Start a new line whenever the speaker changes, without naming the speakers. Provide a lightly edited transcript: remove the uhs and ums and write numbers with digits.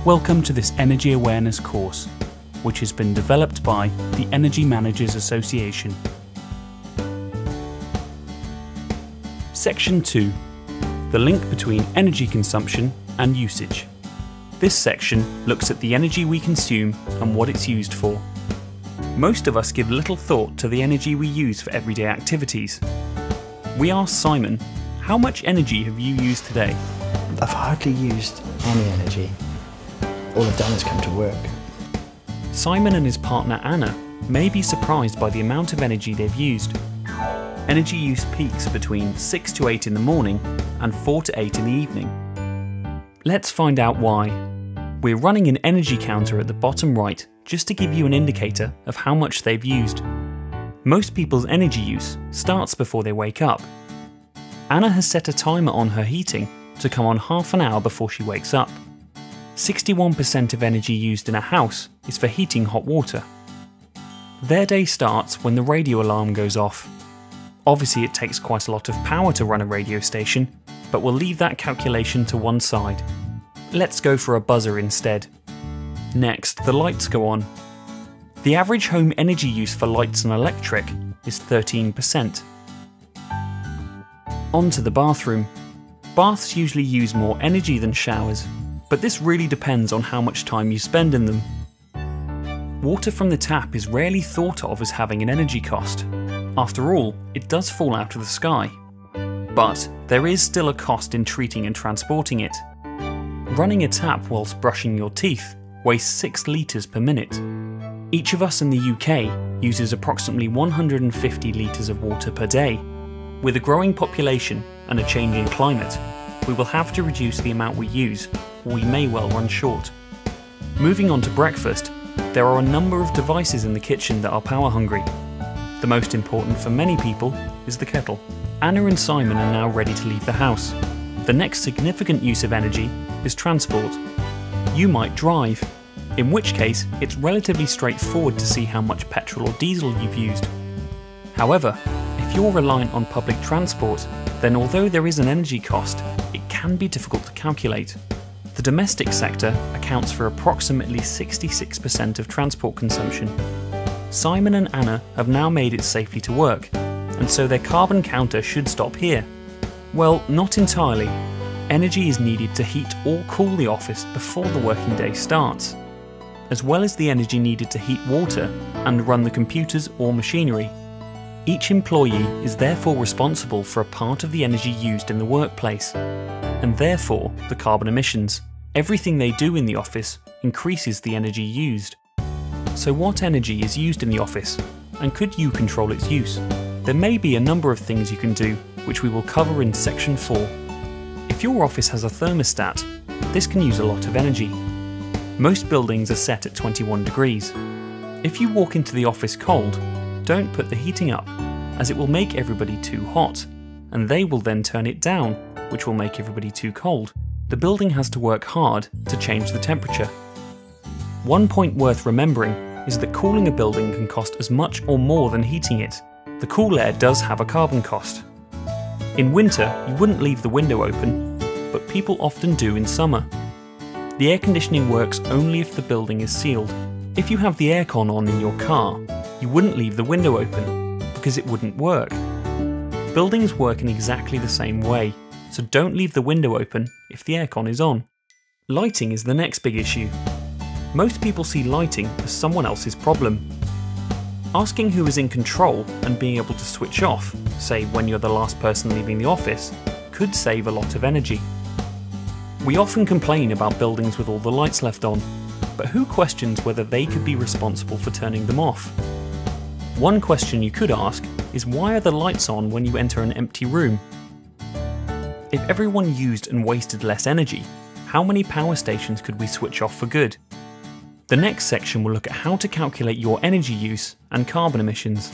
Welcome to this Energy Awareness course, which has been developed by the Energy Managers Association. Section 2. The link between energy consumption and usage. This section looks at the energy we consume and what it's used for. Most of us give little thought to the energy we use for everyday activities. We asked Simon, how much energy have you used today?
I've hardly used any energy. All I've done is come to work.
Simon and his partner Anna may be surprised by the amount of energy they've used. Energy use peaks between 6 to 8 in the morning and 4 to 8 in the evening. Let's find out why. We're running an energy counter at the bottom right just to give you an indicator of how much they've used. Most people's energy use starts before they wake up. Anna has set a timer on her heating to come on half an hour before she wakes up. 61% of energy used in a house is for heating hot water. Their day starts when the radio alarm goes off. Obviously it takes quite a lot of power to run a radio station, but we'll leave that calculation to one side. Let's go for a buzzer instead. Next, the lights go on. The average home energy use for lights and electric is 13%. On to the bathroom. Baths usually use more energy than showers, but this really depends on how much time you spend in them. Water from the tap is rarely thought of as having an energy cost. After all, it does fall out of the sky. But there is still a cost in treating and transporting it. Running a tap whilst brushing your teeth wastes 6 litres per minute. Each of us in the UK uses approximately 150 litres of water per day. With a growing population and a changing climate, we will have to reduce the amount we use, or we may well run short. Moving on to breakfast, there are a number of devices in the kitchen that are power hungry. The most important for many people is the kettle. Anna and Simon are now ready to leave the house. The next significant use of energy is transport. You might drive, in which case it's relatively straightforward to see how much petrol or diesel you've used. However, if you're reliant on public transport, then although there is an energy cost, it can be difficult to calculate. The domestic sector accounts for approximately 66% of transport consumption. Simon and Anna have now made it safely to work, and so their carbon counter should stop here. Well, not entirely. Energy is needed to heat or cool the office before the working day starts, as well as the energy needed to heat water and run the computers or machinery. Each employee is therefore responsible for a part of the energy used in the workplace, and therefore the carbon emissions. Everything they do in the office increases the energy used. So what energy is used in the office, and could you control its use? There may be a number of things you can do, which we will cover in section 4. If your office has a thermostat, this can use a lot of energy. Most buildings are set at 21 degrees. If you walk into the office cold, don't put the heating up, as it will make everybody too hot, and they will then turn it down, which will make everybody too cold. The building has to work hard to change the temperature. One point worth remembering is that cooling a building can cost as much or more than heating it. The cool air does have a carbon cost. In winter, you wouldn't leave the window open, but people often do in summer. The air conditioning works only if the building is sealed. If you have the aircon on in your car, you wouldn't leave the window open, because it wouldn't work. Buildings work in exactly the same way, so don't leave the window open if the aircon is on. Lighting is the next big issue. Most people see lighting as someone else's problem. Asking who is in control and being able to switch off, say when you're the last person leaving the office, could save a lot of energy. We often complain about buildings with all the lights left on, but who questions whether they could be responsible for turning them off? One question you could ask is, why are the lights on when you enter an empty room? If everyone used and wasted less energy, how many power stations could we switch off for good? The next section will look at how to calculate your energy use and carbon emissions.